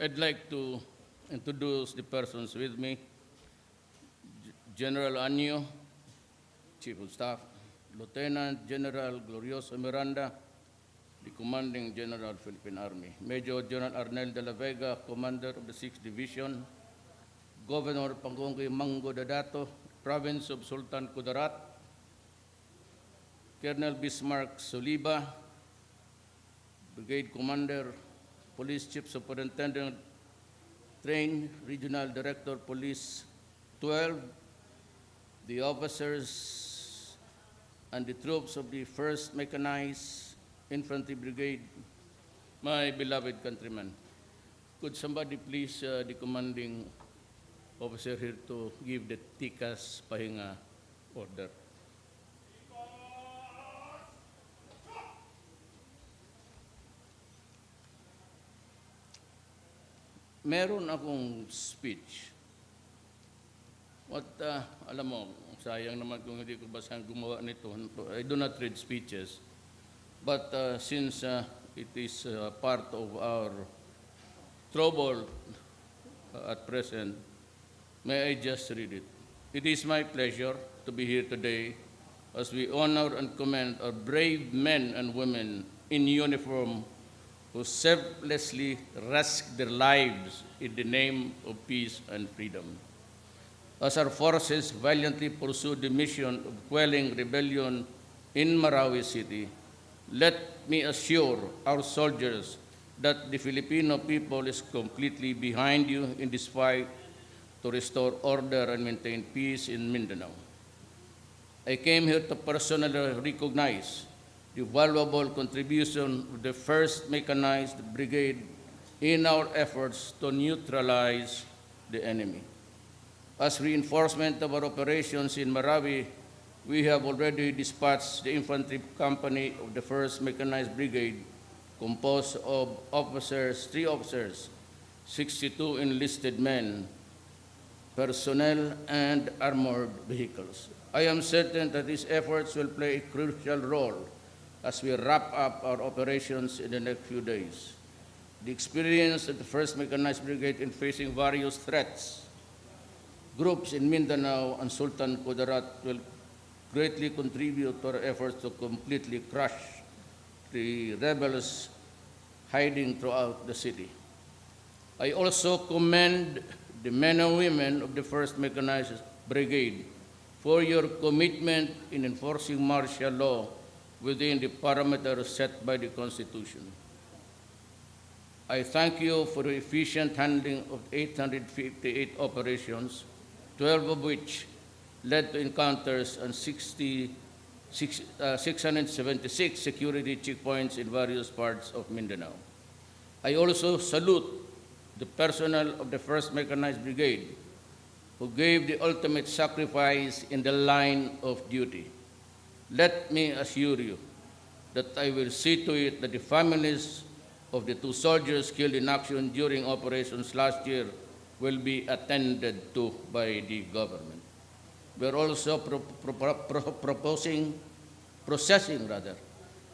I'd like to introduce the persons with me. General Anyo, Chief of Staff, Lieutenant General Glorioso Miranda, the Commanding General, Philippine Army, Major General Arnel de la Vega, Commander of the 6th Division, Governor Pangungki Mango Dadato, Province of Sultan Kudarat, Colonel Bismarck Soliba, Brigade Commander, Police Chief Superintendent, Train Regional Director, Police 12, the officers and the troops of the 1st Mechanized Infantry Brigade, my beloved countrymen. Could somebody please, the commanding officer here, to give the Tikas Pahinga order. Meron akong speech. Alam mo, sayang naman kung hindi ko basang gumawa nito. I do not read speeches. But since it is part of our trouble at present, may I just read it? It is my pleasure to be here today as we honor and commend our brave men and women in uniform who selflessly risk their lives in the name of peace and freedom. As our forces valiantly pursue the mission of quelling rebellion in Marawi City, let me assure our soldiers that the Filipino people is completely behind you in this fight to restore order and maintain peace in Mindanao. I came here to personally recognize the valuable contribution of the 1st Mechanized Brigade in our efforts to neutralize the enemy. As reinforcement of our operations in Marawi, we have already dispatched the infantry company of the 1st Mechanized Brigade, composed of 3 officers, 62 enlisted men, personnel, and armored vehicles. I am certain that these efforts will play a crucial role as we wrap up our operations in the next few days. The experience of the 1st Mechanized Brigade in facing various threats, groups in Mindanao and Sultan Kudarat will greatly contribute to our efforts to completely crush the rebels hiding throughout the city. I also commend the men and women of the 1st Mechanized Brigade for your commitment in enforcing martial law within the parameters set by the Constitution. I thank you for the efficient handling of 858 operations, 12 of which led to encounters and 676 security checkpoints in various parts of Mindanao. I also salute the personnel of the 1st Mechanized Brigade who gave the ultimate sacrifice in the line of duty. Let me assure you that I will see to it that the families of the 2 soldiers killed in action during operations last year will be attended to by the government. We are also processing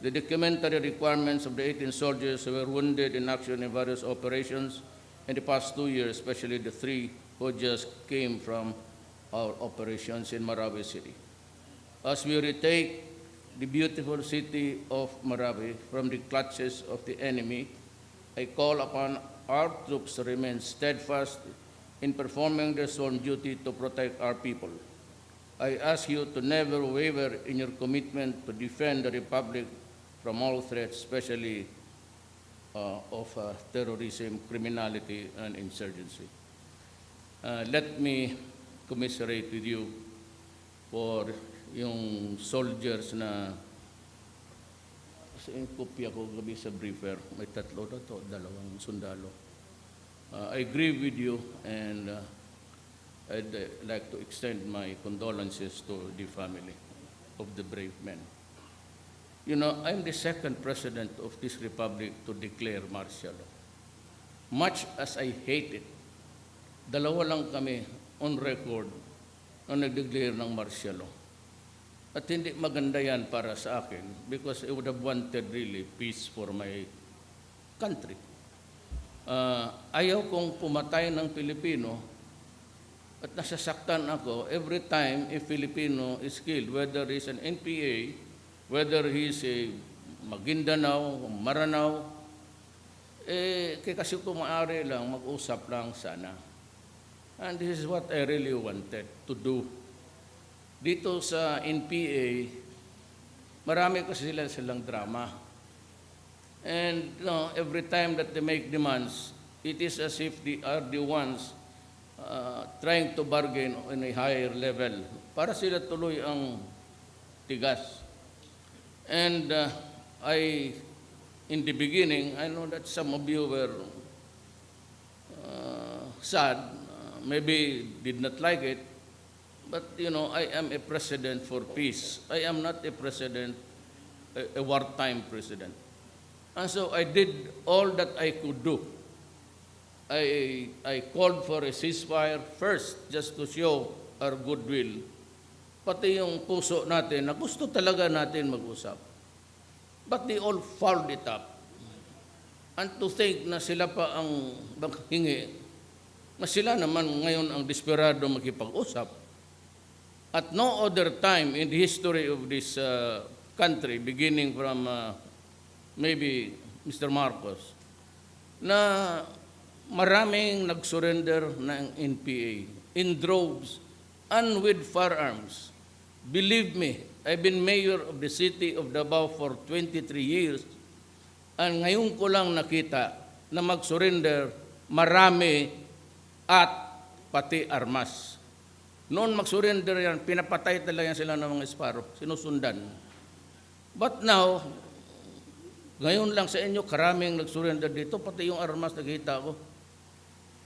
the documentary requirements of the 18 soldiers who were wounded in action in various operations in the past 2 years, especially the 3 who just came from our operations in Marawi City. As we retake the beautiful city of Marawi from the clutches of the enemy, I call upon our troops to remain steadfast in performing their sworn duty to protect our people. I ask you to never waver in your commitment to defend the Republic from all threats, especially of terrorism, criminality, and insurgency. Let me commiserate with you for yung soldiers na yung kopya ko gabi sa briefer, may 3 na to, 2 sundalo. I agree with you, and I'd like to extend my condolences to the family of the brave men. You know, I'm the 2nd president of this republic to declare martial law. Much as I hate it, 2 lang kami on record na nag-declare ng martial law. At hindi maganda yan para sa akin because I would have wanted really peace for my country. ayaw kong pumatay ng Pilipino at nasasaktan ako every time a Filipino is killed, whether he's an NPA, whether he's a Maguindanao, Maranao, kasi kung maaari lang, mag-usap lang sana. And this is what I really wanted to do. Dito sa NPA, marami kasi silang drama. And every time that they make demands, it is as if they are the ones trying to bargain on a higher level para sila tuloy ang tigas. And in the beginning, I know that some of you were sad, maybe did not like it, but I am a president for peace. I am not a president, a wartime president. And so I did all that I could do. I called for a ceasefire first just to show our goodwill. Pati yung puso natin na gusto talaga natin mag-usap. But they all fouled it up. And to think na sila pa ang maghingi, na sila naman ngayon ang desperado makipag-usap. At no other time in the history of this country, beginning from maybe Mr. Marcos, na maraming nag-surrender ng NPA in droves and with firearms. Believe me, I've been mayor of the city of Davao for 23 years and ngayon ko lang nakita na mag-surrender marami at pati armas. Noon mag-surrender yan, pinapatay talaga sila ng mga esparo, sinusundan. But now, ngayon lang sa inyo, karaming nag-surrender dito, pati yung armas nakita ko.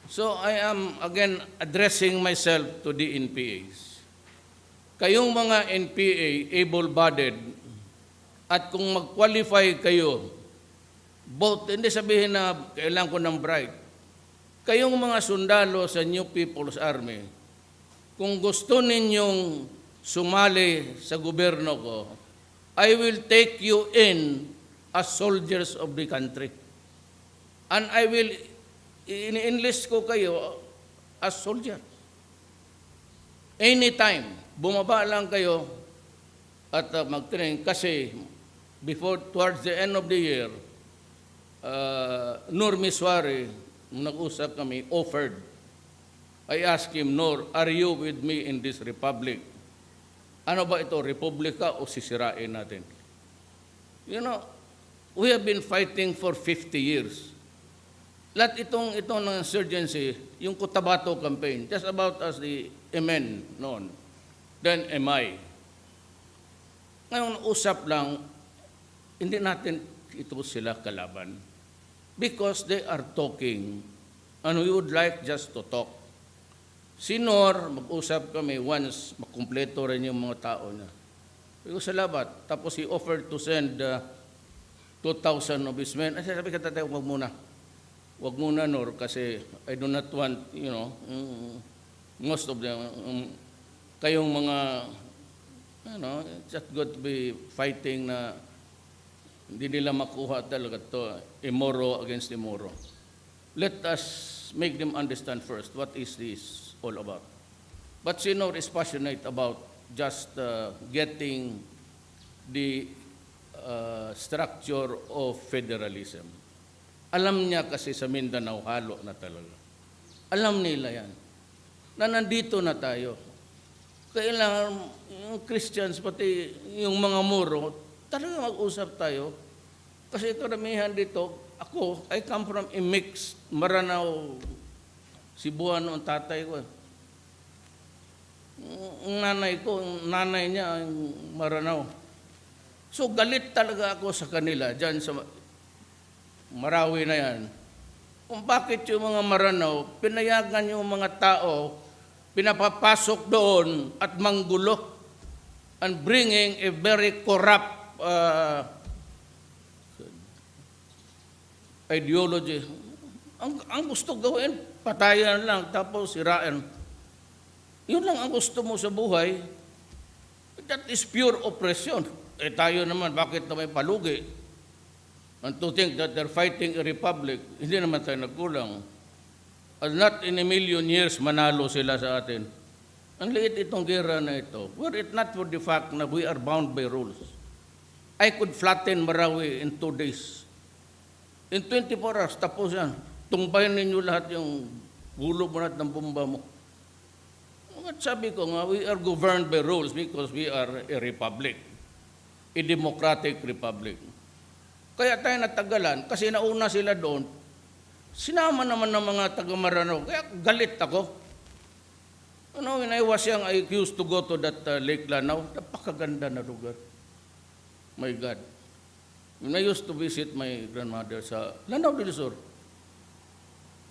So I am again addressing myself to the NPAs. Kayong mga NPA, able-bodied, at kung mag-qualify kayo, both, hindi sabihin na kailangan ko ng bribe, kayong mga sundalo sa New People's Army, kung gusto ninyong sumali sa gobyerno ko, I will take you in as soldiers of the country. And I will ini-enlist ko kayo as soldier. Anytime, bumaba lang kayo at mag-train kasi towards the end of the year, Nur Miswari, nung nag-usap kami, offered. I asked him, Nur, are you with me in this republic? Ano ba ito, republika o sisirain natin? We have been fighting for 50 years. Lahat itong ng insurgency, yung Cotabato campaign, just about as the MN noon, then MI. Ngayon, usap lang, hindi natin ito sila kalaban. Because they are talking, and we would like just to talk. Sinor, mag-usap kami once, makumpleto rin yung mga tao niya. Pero salamat. Tapos he offered to send 2,000 of his men. Sabi ka, tatay, wag muna, Nor, kasi I do not want, most of them, kayong mga, it's not good to be fighting na hindi nila makuha talaga to, imoro against imoro. Let us make them understand first what is this all about. But Sinor is passionate about just getting the structure of federalism. Alam niya kasi sa Mindanao, halo na talaga. Alam nila yan. Na nandito na tayo. Kailangan yung Christians, pati yung mga Moro, talaga mag-usap tayo. Kasi karamihan dito, I come from a mixed Maranao, Cebuano ang tatay ko. Ang nanay niya, Maranao. So galit talaga ako sa kanila, dyan sa Marawi na yan. Kung bakit yung mga Maranao, pinayagan yung mga tao, pinapapasok doon at manggulo and bringing a very corrupt ideology. Ang gusto gawin, patayan lang, tapos sirain. Yun lang ang gusto mo sa buhay. That is pure oppression. Tayo naman, bakit na may palugi? And to think that they're fighting a republic, hindi naman tayo nagkulang. And not in a million years, manalo sila sa atin. Ang liit itong gera na ito. Were it not for the fact na we are bound by rules, I could flatten Marawi in 2 days. In 24 hours, tapos yan. Tumbayin ninyo lahat yung gulo mo na't ng bomba mo. At sabi ko nga, we are governed by rules because we are a republic, a democratic republic. Kaya tayo natagalan, kasi nauna sila doon, sinama naman ng mga taga-Maranao, kaya galit ako. When I was young, I used to go to that Lake Lanao, napakaganda na lugar. My God. When I used to visit my grandmother sa Lanao del Sur,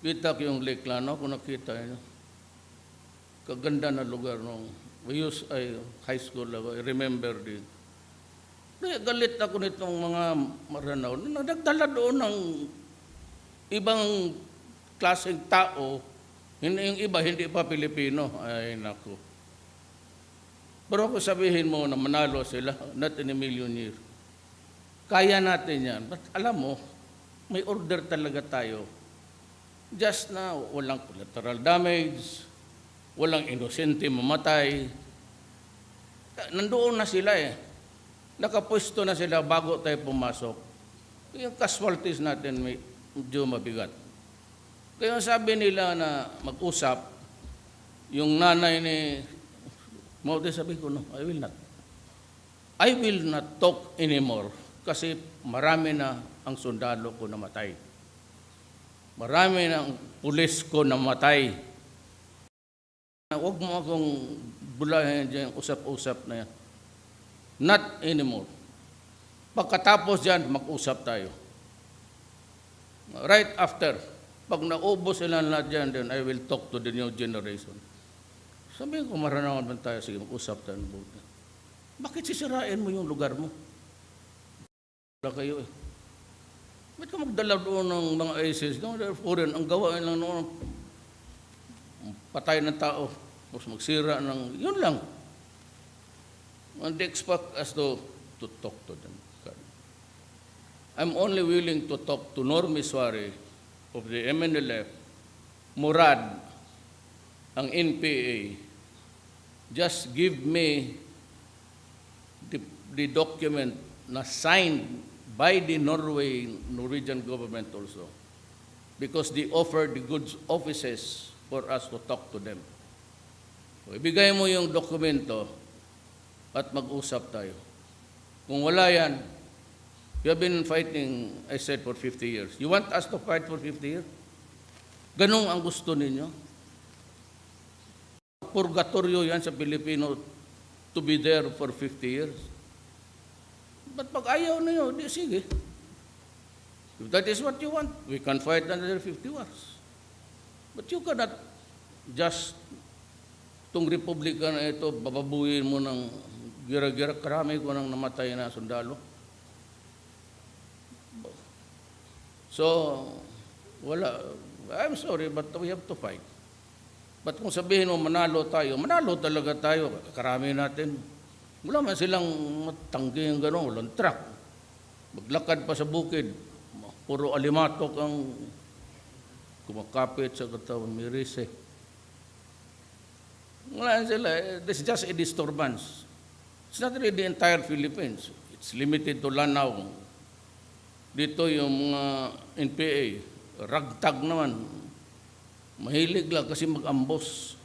kita ko yung Lake Lanao, kung nakita nyo. Kaganda na lugar nung high school ako, I remember din. Kaya galit ako nitong mga Maranao. Nagdala doon ng ibang klaseng tao, yung iba hindi pa Pilipino. Ay, naku. Pero kung sabihin mo na manalo sila, not in a million years, kaya natin yan. But alam mo, may order talaga tayo. Just na walang collateral damage, walang inosente mamatay. Nandoon na sila eh. Nakapwesto na sila bago tayo pumasok. Yung casualties natin medyo mabigat. Kaya sabi nila na mag-usap, yung nanay ni Maude, sabi ko, no, I will not talk anymore kasi marami na ang sundalo ko namatay. Marami na ang pulis ko namatay. Huwag mo akong bulahin dyan, usap-usap na yan. Not anymore. Pagkatapos dyan, mag-usap tayo. Right after, pag naubos sila lahat dyan, then I will talk to the new generation. Sabi ko, maranawan man tayo, sige, mag-usap tayo. Bakit sisirain mo yung lugar mo? Wala kayo eh. Ba't ka magdala doon ng mga ISIS? Foreign, ang gawain lang noon, patay ng tao, tapos magsira ng, yun lang. And they expect us to talk to them. I'm only willing to talk to Norm Iswari of the MNLF, Murad, ang NPA. Just give me the document na signed by the Norwegian government also, because they offer the good offices for us to talk to them. So, ibigay mo yung dokumento at mag-usap tayo. Kung wala yan, we have been fighting, I said, for 50 years. You want us to fight for 50 years? Ganun ang gusto ninyo? Purgatorio yan sa Pilipino to be there for 50 years. But pag ayaw ninyo, di sige. If that is what you want, we can fight another 50 wars. But you cannot just, itong republika na ito, bababuhin mo ng gira-gira, karami ko nang namatay na sundalo. So, wala. I'm sorry, but we have to fight. But kung sabihin mo, manalo talaga tayo, karami natin. Wala man silang matanggi yung gano'n, walang truck. Maglakad pa sa bukid, puro alimatok ang kumakapit sa katawan, may rise. Wala sila, this is just a disturbance. It's not really the entire Philippines. It's limited to Lanao. Dito yung mga NPA, ragtag naman. Mahilig lang kasi mag-ambos.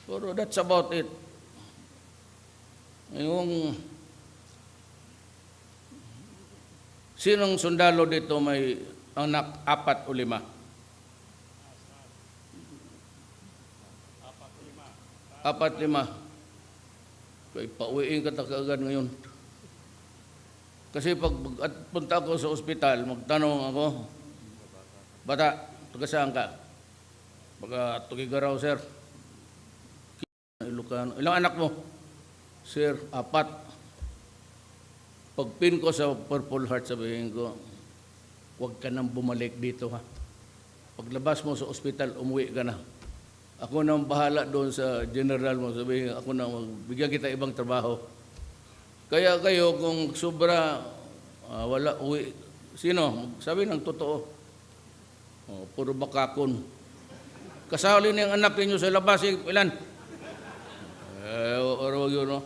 Pero that's about it. Yung sinong sundalo dito may anak 4 o 5? 4, 5. Kaya pauwiin ka kaagad ngayon. Kasi pag punta ako sa ospital, magtanong ako, bata, taga saan ka? Baga, Tugigaraw, sir. Ilocano. Ilang anak mo? Sir, 4. Pag pin ko sa Purple Heart, sabihin ko, huwag ka nang bumalik dito ha. Paglabas mo sa ospital, umuwi ka na. Ako nang bahala doon sa general mo, sabihin, ako nang bigyan kita ibang trabaho. Kaya kayo, kung sobra Wala, uwi. Sino? Sabi ng totoo. Puro bakakon. Kasali na yung anak ninyo sa labas, ilan? Or yun, no?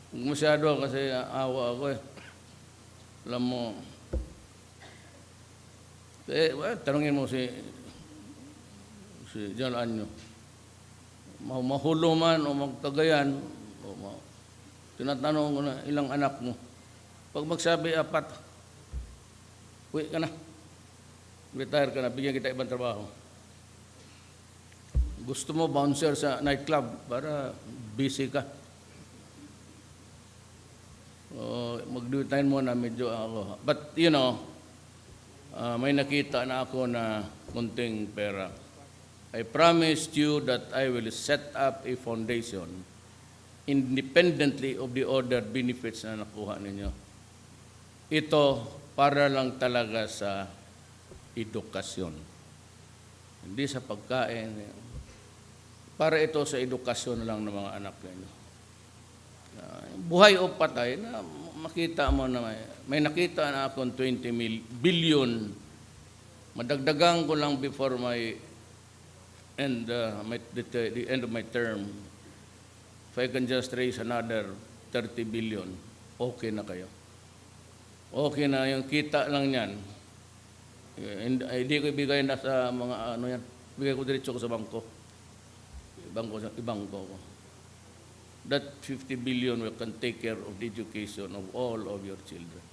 Masyado kasi awa ako eh. Alam mo, tanungin mo si John Anyo. Mahulo man o magtagayan, tinatanong ko na ilang anak mo. Pag magsabi 4, uwi ka na. Retire ka na, bigyan kita ibang trabaho. Gusto mo bouncer sa nightclub para busy ka. Mag-dutain mo na medyo ako. But you know, may nakita na ako na kunting pera. I promised you that I will set up a foundation independently of the ordered benefits na nakuha ninyo. Ito para lang talaga sa edukasyon. Hindi sa pagkain. Para ito sa edukasyon lang ng mga anak ninyo. Buhay o patay, na makita mo na may nakita na akong 20 billion. Madagdagan ko lang before my end, the end of my term. If I can just raise another 30 billion, okay na kayo. Okay na, yung kita lang yan. Hindi ko ibigay na sa mga ano yan. Ibigay ko diretso ko sa bangko. Ibangko ko. That 50 billion will can take care of the education of all of your children.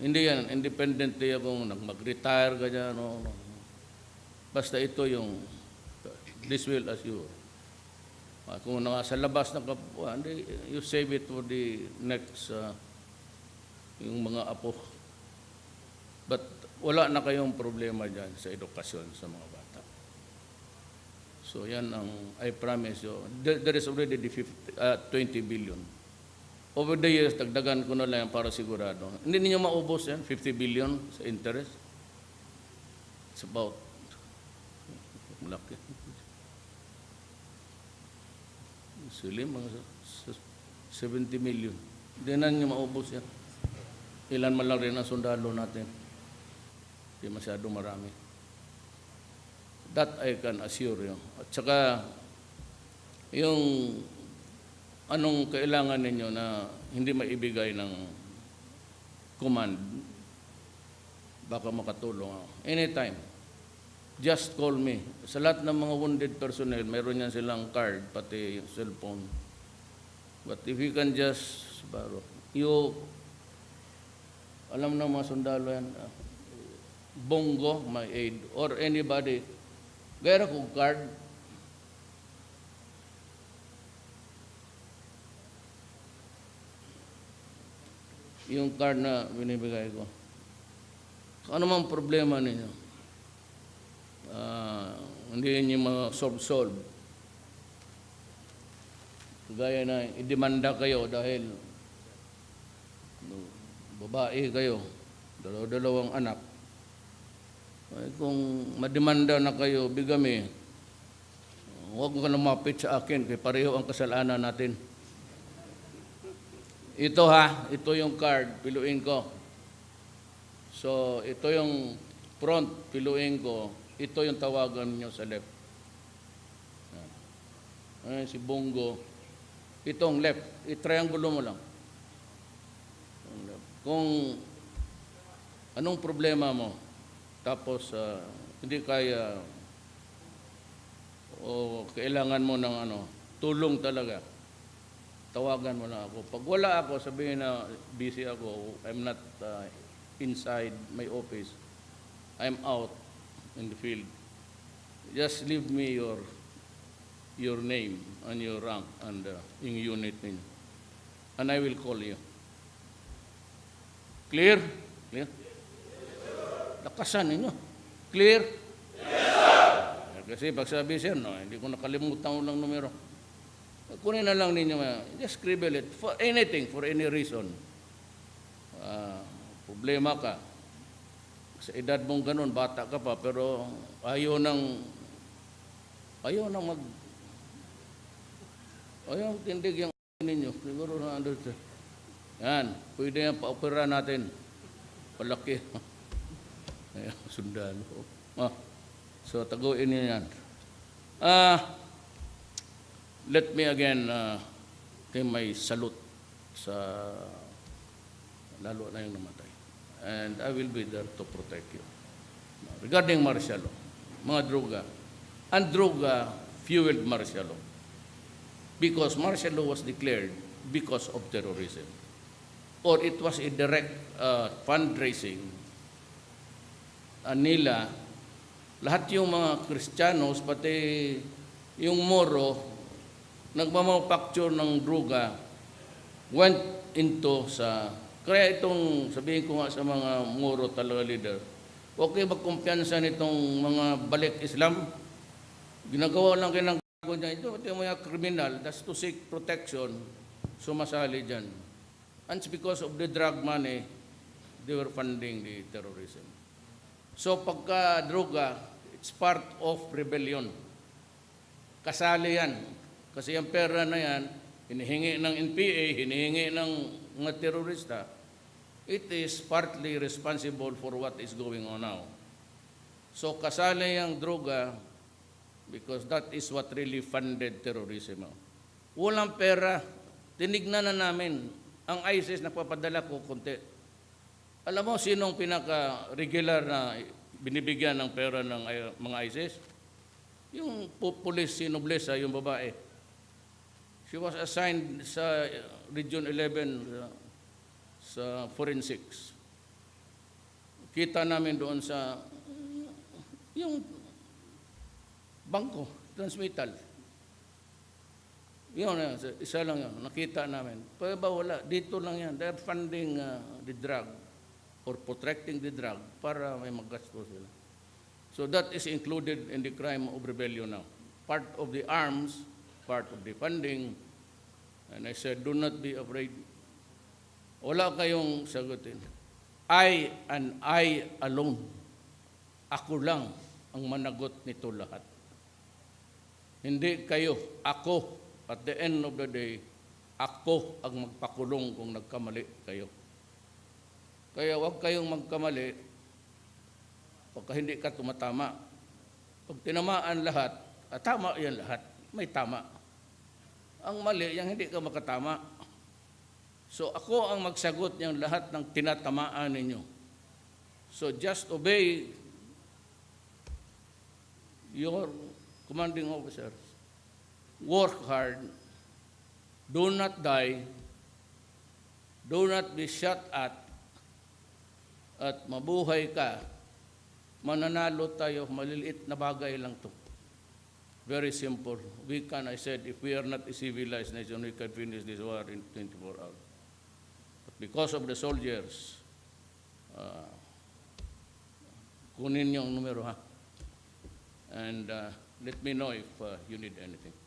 Hindi yan, independently akong mag-retire ka dyan. No. Basta ito yung, this will assure. Kung nasa labas ng kapwa, you save it for the next, yung mga apo. But wala na kayong problema dyan sa edukasyon sa mga bata. So yan ang, I promise you, there is already the 20 billion. Over the years, dagdagan ko na lang para sigurado. Hindi ninyo maubos yan, 50 billion sa interest. It's about, malaki. Sili, mga 70 million. Hindi na ninyo maubos yan. Ilan man lang rin ang sundalo natin. Hindi masyado marami. That I can assure you. At saka, yung anong kailangan ninyo na hindi maibigay ng command, baka makatulong ako. Anytime. Just call me. Sa lahat ng mga wounded personnel, mayroon yan silang card, pati yung cellphone. But if you can just, alam na mga sundalo yan, Bongo, my aide, or anybody, gaya ko card, yung card na binibigay ko. Kung ano mang problema ninyo, hindi niyo ma-solve. Gaya na, idemanda kayo dahil babae kayo, dalawang anak. Ay, kung mademanda na kayo, bigami, huwag ka lumapit sa akin, kaya pareho ang kasalanan natin. Ito ito yung card, piluin ko. So, ito yung front, piluin ko. Ito yung tawagan niyo sa left. Ay, si Bongo. Itong left, i-triangulo mo lang. Kung anong problema mo, tapos hindi kaya o kailangan mo ng tulong talaga, tawagan mo na ako. Pag wala ako, sabihin na busy ako, I'm not inside my office, I'm out in the field. Just leave me your name and your rank and yung unit ninyo. And I will call you. Clear? Clear? Lakasan ninyo. Clear? Yes, kasi pag sabi siya, hindi ko nakalimutan ko lang numero. Kunin na lang ninyo, just scribble it for anything, for any reason. Problema ka. Sa edad mong ganun, bata ka pa, pero ayaw tindig yung ninyo. Siguro na understand. Yan, pwede yan, pa-opera natin. Palaki. Ayan, sundalo. So, taguin niyo yan. Let me again kay may salute sa lalo na yung namatay. And I will be there to protect you. Regarding martial law, mga droga, and droga fueled martial law. Because martial law was declared because of terrorism. Or it was a direct fundraising nila. Lahat yung mga Kristiyanos, pati yung Moro, nagmamanufacture ng droga, went into sa... Kaya itong, sabihin ko nga sa mga Moro talaga leader, okay magkumpiyansa nitong mga balik Islam? Ginagawa lang kayo ng gago niya. Ito yung mga kriminal, that's to seek protection, sumasali dyan. And it's because of the drug money, they were funding the terrorism. So pagka droga, it's part of rebellion. Kasali yan. Kasi ang pera na yan, hinihingi ng NPA, hinihingi ng mga terorista, it is partly responsible for what is going on now. So kasali yung droga because that is what really funded terrorism. Walang pera, tinignan na namin. Ang ISIS nagpapadala ko konti. Alam mo sinong pinaka-regular na binibigyan ng pera ng mga ISIS? Yung police, si Noblesa, yung babae. She was assigned sa Region 11 sa forensics. Kita namin doon sa yung bangko, transmittal. Yun, isa lang yun, nakita namin. Pero ba wala, dito lang yan. They're funding the drug or protecting the drug para may magasto sila. So that is included in the crime of rebellion now. Part of the arms, part of the funding. And I said, do not be afraid. Wala kayong sagutin. I and I alone. Ako lang ang managot nito lahat. Hindi kayo, ako. At the end of the day, ako ang magpakulong kung nagkamali kayo. Kaya huwag kayong magkamali pagka hindi ka tumatama. Pag tinamaan lahat, tama yan lahat, may tama. Ang mali, yung hindi ka makatama. So ako ang magsagot ng lahat ng tinatamaan ninyo. So just obey your commanding officers. Work hard, do not die, do not be shot at mabuhay ka, mananalo tayo, maliliit na bagay lang to. Very simple. We can, I said, if we are not a civilized nation, we can finish this war in 24 hours. But because of the soldiers, kunin yung numero ha. And let me know if you need anything.